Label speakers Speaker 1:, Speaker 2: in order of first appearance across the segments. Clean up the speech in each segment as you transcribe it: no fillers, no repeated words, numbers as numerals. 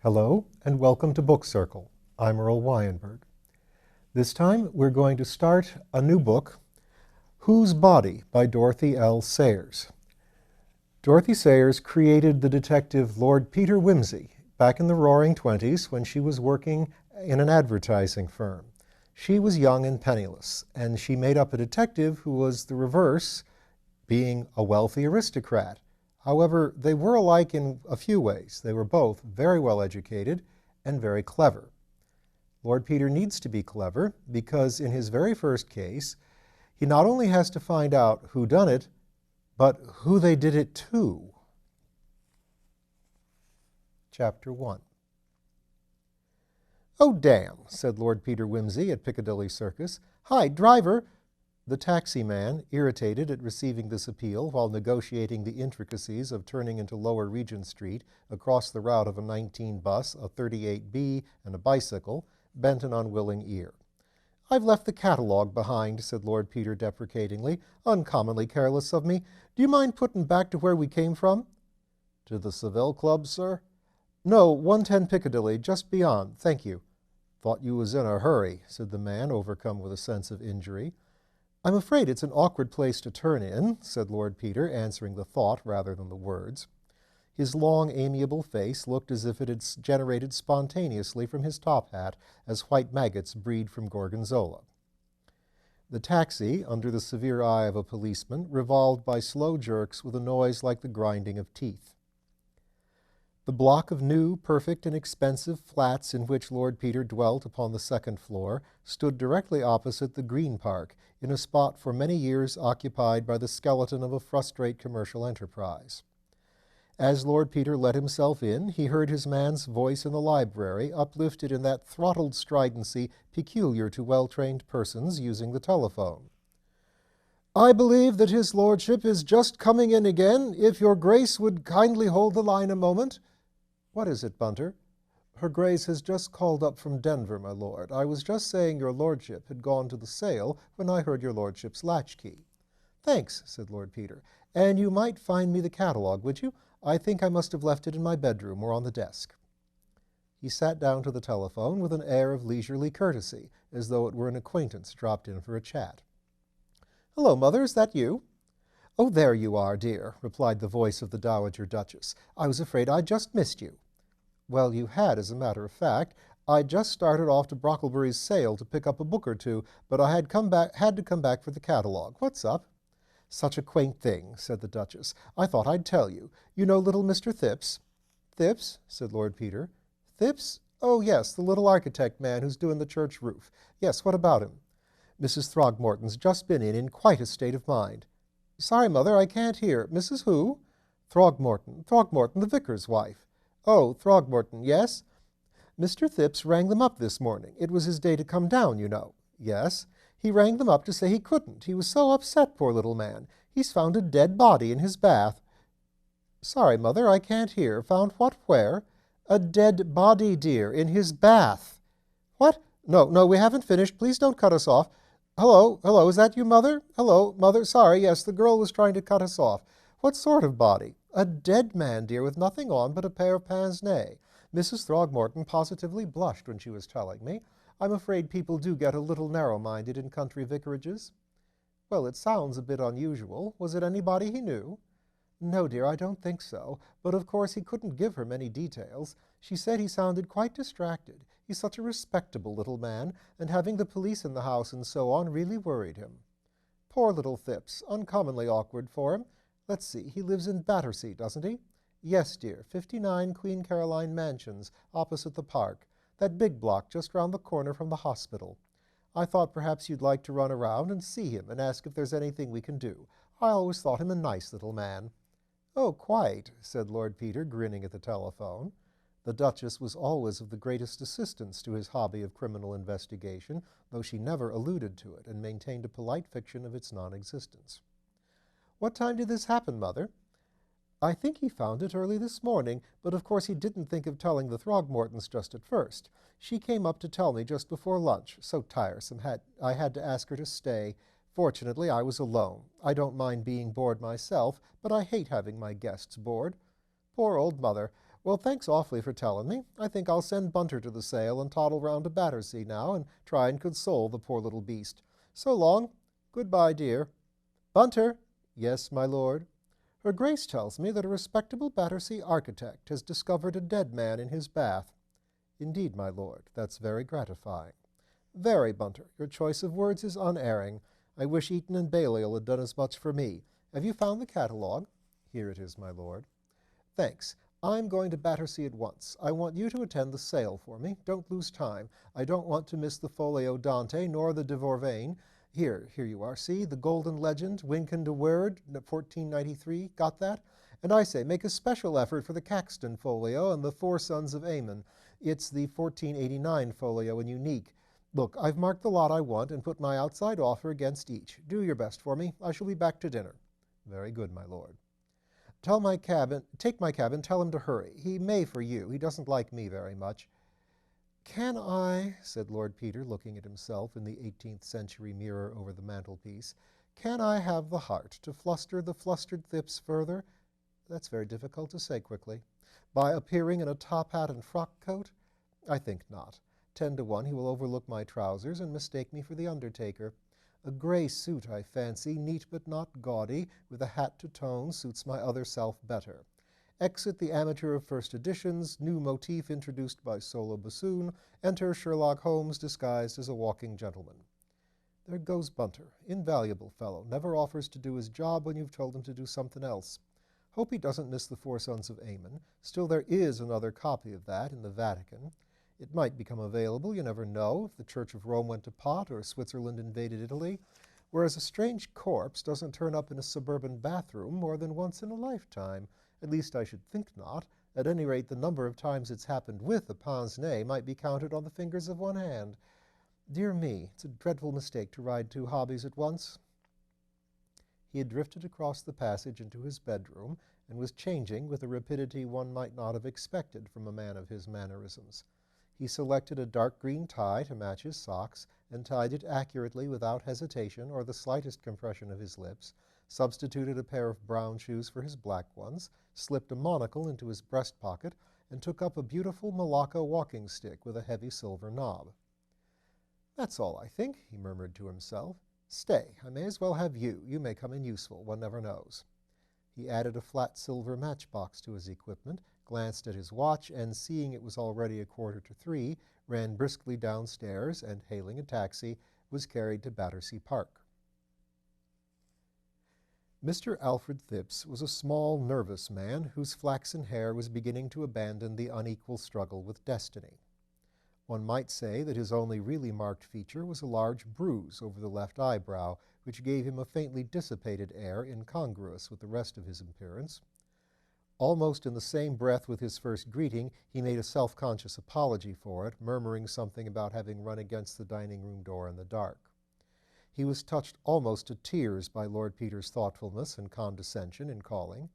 Speaker 1: Hello and welcome to Book Circle. I'm Earl Wajenberg. This time we're going to start a new book, Whose Body by Dorothy L. Sayers. Dorothy Sayers created the detective Lord Peter Wimsey back in the Roaring Twenties when she was working in an advertising firm. She was young and penniless, and she made up a detective who was the reverse, being a wealthy aristocrat. However, they were alike in a few ways. They were both very well educated and very clever. Lord Peter needs to be clever because in his very first case, he not only has to find out who done it, but who they did it to. Chapter 1. "Oh, damn," said Lord Peter Wimsey at Piccadilly Circus. "Hi, driver." The taxi man, irritated at receiving this appeal while negotiating the intricacies of turning into Lower Regent Street across the route of a 19 bus, a 38B, and a bicycle, bent an unwilling ear. "I've left the catalogue behind," said Lord Peter deprecatingly. "Uncommonly careless of me. Do you mind putting back to where we came from?" "To the Savile Club, sir?" "No, 110 Piccadilly, just beyond, thank you." "Thought you was in a hurry," said the man, overcome with a sense of injury. "I'm afraid it's an awkward place to turn in," said Lord Peter, answering the thought rather than the words. His long, amiable face looked as if it had generated spontaneously from his top hat, as white maggots breed from gorgonzola. The taxi, under the severe eye of a policeman, revolved by slow jerks with a noise like the grinding of teeth. The block of new, perfect, and expensive flats in which Lord Peter dwelt upon the second floor stood directly opposite the Green Park, in a spot for many years occupied by the skeleton of a frustrate commercial enterprise. As Lord Peter let himself in, he heard his man's voice in the library, uplifted in that throttled stridency peculiar to well-trained persons using the telephone. "I believe that his lordship is just coming in again. If your grace would kindly hold the line a moment." "What is it, Bunter?" "Her Grace has just called up from Denver, my lord. I was just saying your lordship had gone to the sale when I heard your lordship's latchkey." "Thanks," said Lord Peter. "And you might find me the catalogue, would you? I think I must have left it in my bedroom or on the desk." He sat down to the telephone with an air of leisurely courtesy, as though it were an acquaintance dropped in for a chat. "Hello, Mother, is that you?" "Oh, there you are, dear," replied the voice of the Dowager Duchess. "I was afraid I'd just missed you." "Well, you had, as a matter of fact. I'd just started off to Brocklebury's sale to pick up a book or two, but I had to come back for the catalogue. What's up?" "Such a quaint thing," said the Duchess. "I thought I'd tell you. You know little Mr. Thipps?" "Thipps?" said Lord Peter. "Thipps? Oh, yes, the little architect man who's doing the church roof. Yes, what about him?" "Mrs. Throgmorton's just been in quite a state of mind." "Sorry, Mother, I can't hear. Mrs. who?" "Throgmorton, the vicar's wife." "Oh, Throgmorton, yes?" "Mr. Thipps rang them up this morning. It was his day to come down, you know." "Yes?" "He rang them up to say he couldn't. He was so upset, poor little man. He's found a dead body in his bath." "Sorry, Mother, I can't hear. Found what where?" "A dead body, dear, in his bath." "What? No, we haven't finished. Please don't cut us off. Hello, is that you, Mother? Hello, Mother, sorry, yes, the girl was trying to cut us off. What sort of body?" "A dead man, dear, with nothing on but a pair of pince-nez." Mrs. Throgmorton positively blushed when she was telling me. I'm afraid people do get a little narrow-minded in country vicarages. "Well, it sounds a bit unusual. Was it anybody he knew?" "No, dear, I don't think so. But of course he couldn't give her many details. She said he sounded quite distracted. He's such a respectable little man, and having the police in the house and so on really worried him." "Poor little Thipps. Uncommonly awkward for him. Let's see, he lives in Battersea, doesn't he?" "Yes, dear, 59 Queen Caroline Mansions, opposite the park. That big block just round the corner from the hospital. I thought perhaps you'd like to run around and see him and ask if there's anything we can do. I always thought him a nice little man." "Oh, quite," said Lord Peter, grinning at the telephone. The Duchess was always of the greatest assistance to his hobby of criminal investigation, though she never alluded to it and maintained a polite fiction of its non-existence. "What time did this happen, Mother?" "I think he found it early this morning, but of course he didn't think of telling the Throgmortons just at first. She came up to tell me just before lunch. So tiresome. I had to ask her to stay. Fortunately, I was alone. I don't mind being bored myself, but I hate having my guests bored." "Poor old Mother. Well, thanks awfully for telling me. I think I'll send Bunter to the sale and toddle round to Battersea now and try and console the poor little beast. So long. Goodbye, dear. Bunter! Yes, my lord. Her Grace tells me that a respectable Battersea architect has discovered a dead man in his bath. Indeed, my lord, that's very gratifying. Very, Bunter. Your choice of words is unerring. I wish Eaton and Balliol had done as much for me. Have you found the catalogue? Here it is, my lord. Thanks. I'm going to Battersea at once. I want you to attend the sale for me. Don't lose time. I don't want to miss the Folio Dante nor the de Vorvain. Here you are. See, the Golden Legend, Wynkin de Werd, 1493. Got that? And I say, make a special effort for the Caxton Folio and the Four Sons of Ammon. It's the 1489 Folio and unique. Look, I've marked the lot I want and put my outside offer against each. Do your best for me. I shall be back to dinner. Very good, my lord. Take my cab and tell him to hurry. He may for you. He doesn't like me very much. Can I, said Lord Peter, looking at himself in the 18th century mirror over the mantelpiece, can I have the heart to fluster the flustered Thipps further? That's very difficult to say quickly. By appearing in a top hat and frock coat? I think not. 10 to 1 he will overlook my trousers and mistake me for the undertaker. A gray suit, I fancy, neat but not gaudy, with a hat to tone, suits my other self better. Exit the amateur of first editions, new motif introduced by solo bassoon, enter Sherlock Holmes disguised as a walking gentleman. There goes Bunter, invaluable fellow, never offers to do his job when you've told him to do something else. Hope he doesn't miss the Four Sons of Ammon. Still, there is another copy of that in the Vatican. It might become available, you never know, if the Church of Rome went to pot or Switzerland invaded Italy, whereas a strange corpse doesn't turn up in a suburban bathroom more than once in a lifetime. At least I should think not. At any rate, the number of times it's happened with a pince-nez might be counted on the fingers of one hand. Dear me, it's a dreadful mistake to ride two hobbies at once. He had drifted across the passage into his bedroom and was changing with a rapidity one might not have expected from a man of his mannerisms. He selected a dark green tie to match his socks and tied it accurately without hesitation or the slightest compression of his lips, substituted a pair of brown shoes for his black ones, slipped a monocle into his breast pocket, and took up a beautiful Malacca walking stick with a heavy silver knob. That's all, I think, he murmured to himself. Stay, I may as well have you. You may come in useful. One never knows. He added a flat silver matchbox to his equipment, glanced at his watch, and seeing it was already 2:45, ran briskly downstairs and, hailing a taxi, was carried to Battersea Park. Mr. Alfred Thipps was a small, nervous man whose flaxen hair was beginning to abandon the unequal struggle with destiny. One might say that his only really marked feature was a large bruise over the left eyebrow, which gave him a faintly dissipated air incongruous with the rest of his appearance. Almost in the same breath with his first greeting, he made a self-conscious apology for it, murmuring something about having run against the dining-room door in the dark. He was touched almost to tears by Lord Peter's thoughtfulness and condescension in calling.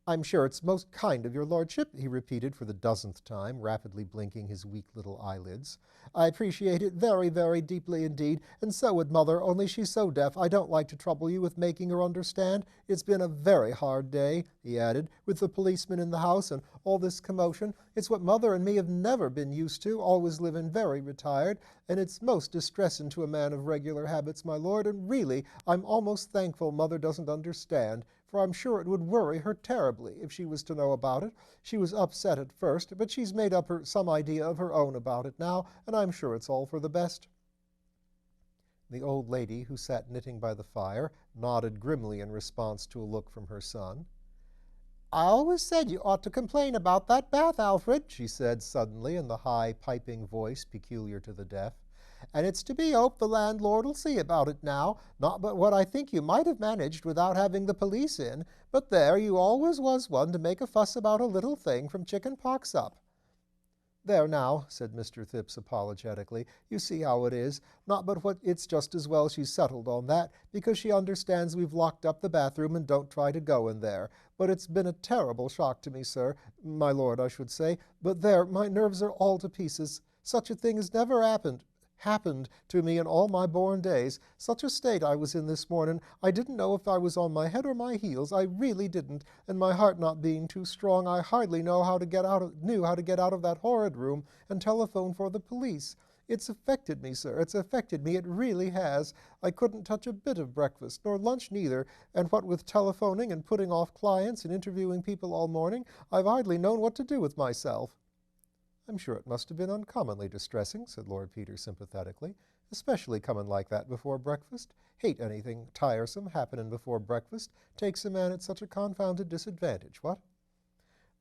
Speaker 1: "I'm sure it's most kind of your lordship," he repeated for the 10th time, rapidly blinking his weak little eyelids. "I appreciate it very, very deeply indeed, and so would Mother, only she's so deaf I don't like to trouble you with making her understand. It's been a very hard day," he added, "with the policeman in the house and all this commotion. It's what Mother and me have never been used to, always living very retired, and it's most distressing to a man of regular habits, my lord, and really I'm almost thankful Mother doesn't understand, for I'm sure it would worry her terribly if she was to know about it. She was upset at first, but she's made up some idea of her own about it now, and I'm sure it's all for the best." The old lady, who sat knitting by the fire, nodded grimly in response to a look from her son. "I always said you ought to complain about that bath, Alfred," she said suddenly in the high, piping voice peculiar to the deaf. "And it's to be hoped the landlord'll see about it now. Not but what I think you might have managed without having the police in. But there, you always was one to make a fuss about a little thing from chicken pox up." "There now," said Mr. Thipps apologetically, "you see how it is. Not but what it's just as well she's settled on that, because she understands we've locked up the bathroom and don't try to go in there. But it's been a terrible shock to me, sir, my lord, I should say. But there, my nerves are all to pieces. Such a thing has never happened. happened to me in all my born days. Such a state I was in this morning. I didn't know if I was on my head or my heels. I really didn't. And my heart not being too strong, I hardly knew how to get out of that horrid room and telephone for the police. It's affected me, sir. It's affected me. It really has. I couldn't touch a bit of breakfast, nor lunch neither, and what with telephoning and putting off clients and interviewing people all morning, I've hardly known what to do with myself. I'm sure it must have been uncommonly distressing, said Lord Peter sympathetically, especially coming like that before breakfast. Hate anything tiresome happening before breakfast. Takes a man at such a confounded disadvantage, what?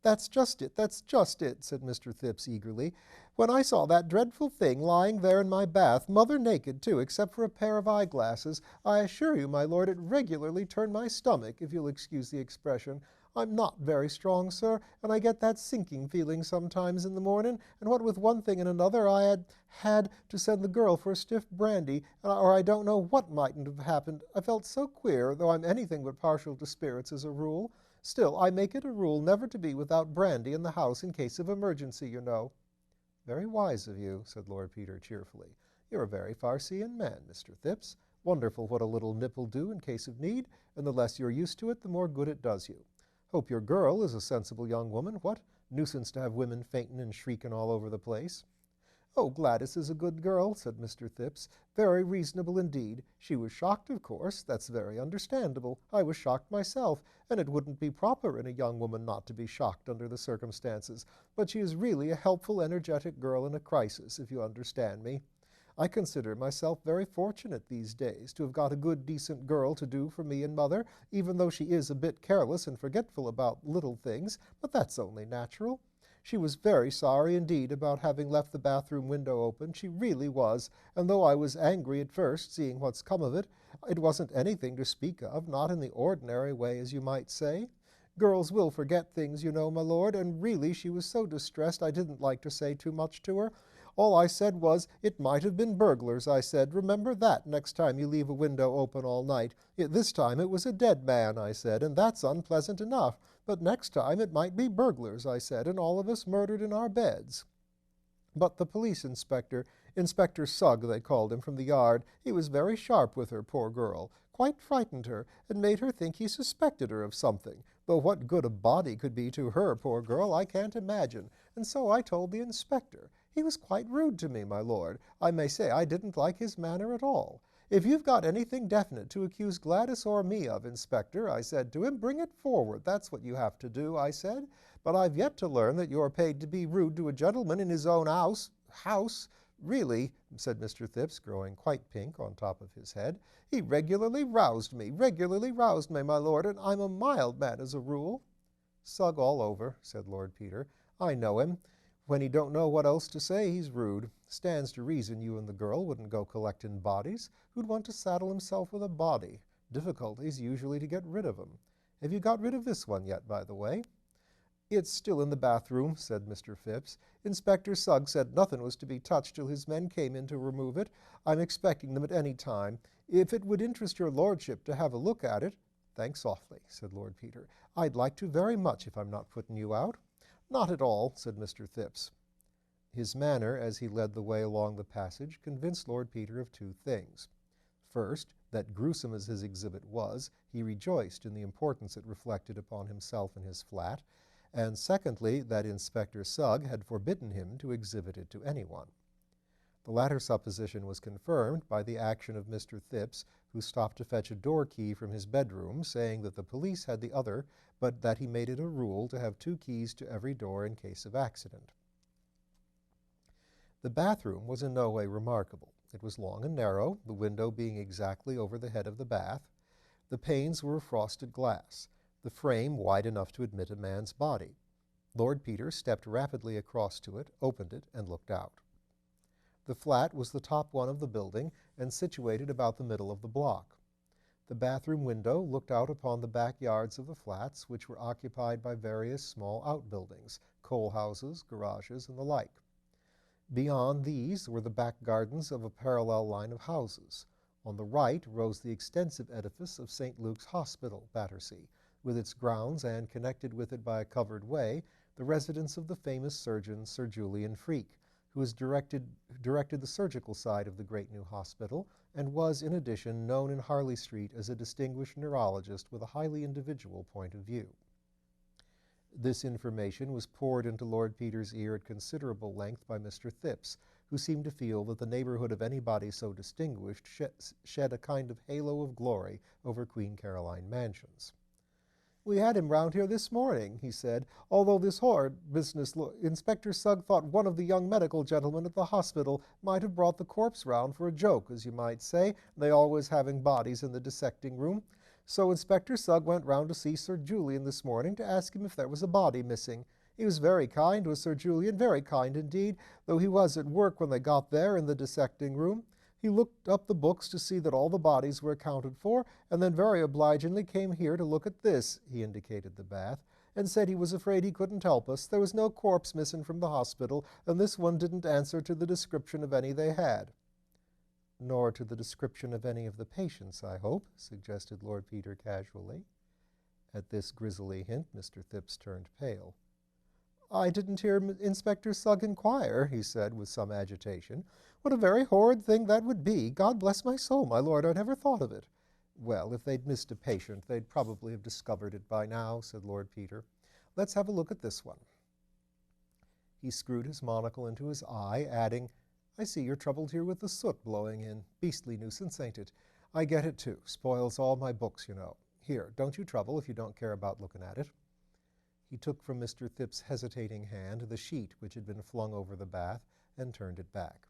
Speaker 1: That's just it, said Mr. Thipps eagerly. When I saw that dreadful thing lying there in my bath, mother naked too, except for a pair of eyeglasses, I assure you, my lord, it regularly turned my stomach, if you'll excuse the expression. I'm not very strong, sir, and I get that sinking feeling sometimes in the morning, and what with one thing and another I had to send the girl for a stiff brandy, or I don't know what mightn't have happened. I felt so queer, though I'm anything but partial to spirits as a rule. Still, I make it a rule never to be without brandy in the house in case of emergency, you know. Very wise of you, said Lord Peter cheerfully. You're a very far-seeing man, Mr. Thipps. Wonderful what a little nip will do in case of need, and the less you're used to it, the more good it does you. Hope your girl is a sensible young woman. What? Nuisance to have women fainting and shrieking all over the place. Oh, Gladys is a good girl, said Mr. Thipps. Very reasonable indeed. She was shocked, of course. That's very understandable. I was shocked myself, and it wouldn't be proper in a young woman not to be shocked under the circumstances. But she is really a helpful, energetic girl in a crisis, if you understand me. I consider myself very fortunate these days to have got a good, decent girl to do for me and mother, even though she is a bit careless and forgetful about little things, but that's only natural. She was very sorry indeed about having left the bathroom window open. She really was, and though I was angry at first, seeing what's come of it, it wasn't anything to speak of, not in the ordinary way, as you might say. Girls will forget things, you know, my lord, and really she was so distressed I didn't like to say too much to her. All I said was, it might have been burglars, I said. Remember that next time you leave a window open all night. This time it was a dead man, I said, and that's unpleasant enough. But next time it might be burglars, I said, and all of us murdered in our beds. But the police inspector, Inspector Sugg they called him from the yard, he was very sharp with her, poor girl, quite frightened her, and made her think he suspected her of something, though what good a body could be to her, poor girl, I can't imagine, and so I told the inspector. He was quite rude to me, my lord. I may say I didn't like his manner at all. If you've got anything definite to accuse Gladys or me of, Inspector, I said to him, bring it forward. That's what you have to do, I said. But I've yet to learn that you're paid to be rude to a gentleman in his own house. Really, said Mr. Thipps, growing quite pink on top of his head, he regularly roused me, my lord, and I'm a mild man as a rule. Sugg all over, said Lord Peter. I know him. When he don't know what else to say, he's rude. Stands to reason you and the girl wouldn't go collecting bodies. Who'd want to saddle himself with a body? Difficulties usually to get rid of 'em. Have you got rid of this one yet, by the way? It's still in the bathroom, said Mr. Thipps. Inspector Sugg said nothing was to be touched till his men came in to remove it. I'm expecting them at any time. If it would interest your lordship to have a look at it— Thanks awfully, said Lord Peter. I'd like to very much if I'm not putting you out. Not at all, said Mr. Thipps. His manner, as he led the way along the passage, convinced Lord Peter of two things. First, that gruesome as his exhibit was, he rejoiced in the importance it reflected upon himself and his flat, and secondly, that Inspector Sugg had forbidden him to exhibit it to anyone. The latter supposition was confirmed by the action of Mr. Thipps, who stopped to fetch a door key from his bedroom, saying that the police had the other, but that he made it a rule to have 2 keys to every door in case of accident. The bathroom was in no way remarkable. It was long and narrow, the window being exactly over the head of the bath. The panes were of frosted glass, the frame wide enough to admit a man's body. Lord Peter stepped rapidly across to it, opened it, and looked out. The flat was the top one of the building and situated about the middle of the block. The bathroom window looked out upon the backyards of the flats, which were occupied by various small outbuildings, coal houses, garages, and the like. Beyond these were the back gardens of a parallel line of houses. On the right rose the extensive edifice of St. Luke's Hospital, Battersea, with its grounds and, connected with it by a covered way, the residence of the famous surgeon Sir Julian Freke, who has directed the surgical side of the great new hospital, and was, in addition, known in Harley Street as a distinguished neurologist with a highly individual point of view. This information was poured into Lord Peter's ear at considerable length by Mr. Thipps, who seemed to feel that the neighborhood of anybody so distinguished shed a kind of halo of glory over Queen Caroline Mansions. "We had him round here this morning," he said, "although this horrid business Inspector Sugg thought one of the young medical gentlemen at the hospital might have brought the corpse round for a joke, as you might say, they always having bodies in the dissecting room. So Inspector Sugg went round to see Sir Julian this morning to ask him if there was a body missing. He was very kind, was Sir Julian, very kind indeed, though he was at work when they got there in the dissecting room. He looked up the books to see that all the bodies were accounted for, and then very obligingly came here to look at this," he indicated the bath, "and said he was afraid he couldn't help us. There was no corpse missing from the hospital, and this one didn't answer to the description of any they had." "Nor to the description of any of the patients, I hope," suggested Lord Peter casually. At this grisly hint, Mr. Thipps turned pale. "I didn't hear Inspector Sugg inquire," he said with some agitation. "What a very horrid thing that would be! God bless my soul, my lord, I never thought of it." "Well, if they'd missed a patient, they'd probably have discovered it by now," said Lord Peter. "Let's have a look at this one." He screwed his monocle into his eye, adding, "I see you're troubled here with the soot blowing in. Beastly nuisance, ain't it? I get it, too. Spoils all my books, you know. Here, don't you trouble if you don't care about looking at it." He took from Mr. Thipps' hesitating hand the sheet which had been flung over the bath and turned it back.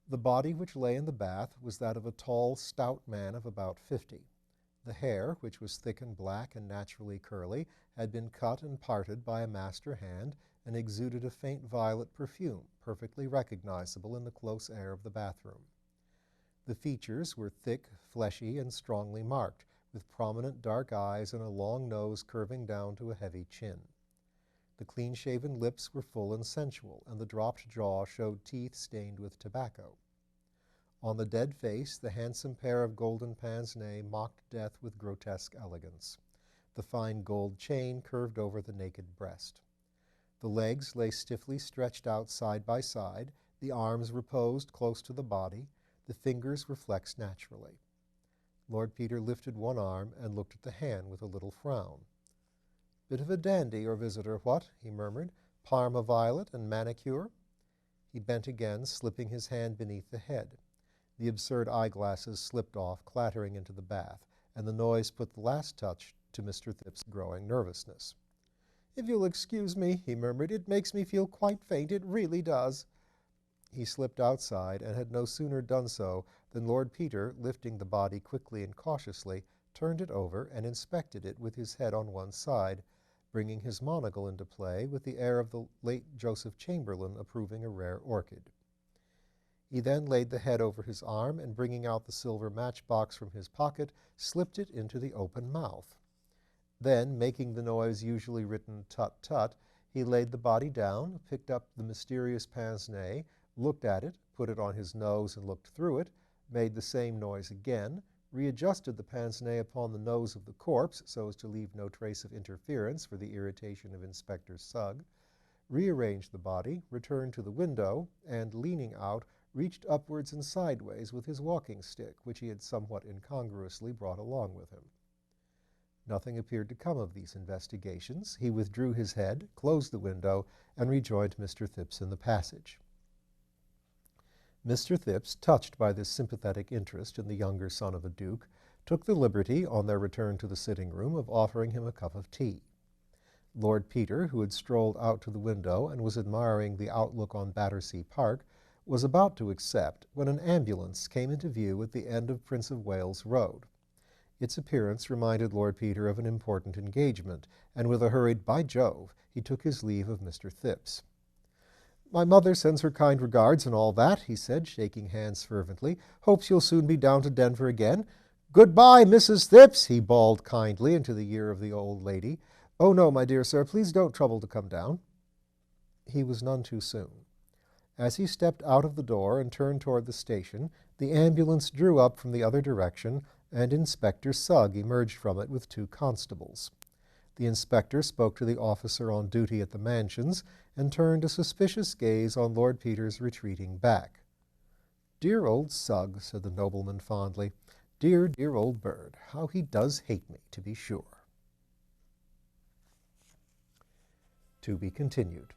Speaker 1: The body which lay in the bath was that of a tall, stout man of about 50. The hair, which was thick and black and naturally curly, had been cut and parted by a master hand and exuded a faint violet perfume, perfectly recognizable in the close air of the bathroom. The features were thick, fleshy, and strongly marked, with prominent dark eyes and a long nose curving down to a heavy chin. The clean-shaven lips were full and sensual, and the dropped jaw showed teeth stained with tobacco. On the dead face, the handsome pair of golden pince-nez mocked death with grotesque elegance. The fine gold chain curved over the naked breast. The legs lay stiffly stretched out side by side, the arms reposed close to the body, the fingers were flexed naturally. Lord Peter lifted one arm and looked at the hand with a little frown. "Bit of a dandy, your visitor, what?" he murmured. "Parma violet and manicure?" He bent again, slipping his hand beneath the head. The absurd eyeglasses slipped off, clattering into the bath, and the noise put the last touch to Mr. Thipps' growing nervousness. "If you'll excuse me," he murmured, "it makes me feel quite faint, it really does." He slipped outside, and had no sooner done so than Lord Peter, lifting the body quickly and cautiously, turned it over and inspected it with his head on one side, bringing his monocle into play with the air of the late Joseph Chamberlain approving a rare orchid. He then laid the head over his arm, and bringing out the silver matchbox from his pocket, slipped it into the open mouth. Then, making the noise usually written "tut tut," he laid the body down, picked up the mysterious pince-nez, looked at it, put it on his nose and looked through it, made the same noise again, readjusted the pince-nez upon the nose of the corpse so as to leave no trace of interference for the irritation of Inspector Sugg, rearranged the body, returned to the window, and, leaning out, reached upwards and sideways with his walking stick, which he had somewhat incongruously brought along with him. Nothing appeared to come of these investigations. He withdrew his head, closed the window, and rejoined Mr. Thipps in the passage. Mr. Thipps, touched by this sympathetic interest in the younger son of a duke, took the liberty, on their return to the sitting-room, of offering him a cup of tea. Lord Peter, who had strolled out to the window and was admiring the outlook on Battersea Park, was about to accept when an ambulance came into view at the end of Prince of Wales Road. Its appearance reminded Lord Peter of an important engagement, and with a hurried "By Jove," he took his leave of Mr. Thipps. "My mother sends her kind regards and all that," he said, shaking hands fervently. "Hopes you'll soon be down to Denver again. Good-bye, Mrs. Thipps," he bawled kindly into the ear of the old lady. "Oh, no, my dear sir, please don't trouble to come down." He was none too soon. As he stepped out of the door and turned toward the station, the ambulance drew up from the other direction, and Inspector Sugg emerged from it with two constables. The inspector spoke to the officer on duty at the mansions and turned a suspicious gaze on Lord Peter's retreating back. "Dear old Sugg," said the nobleman fondly. "Dear, dear old bird. How he does hate me, to be sure." To be continued.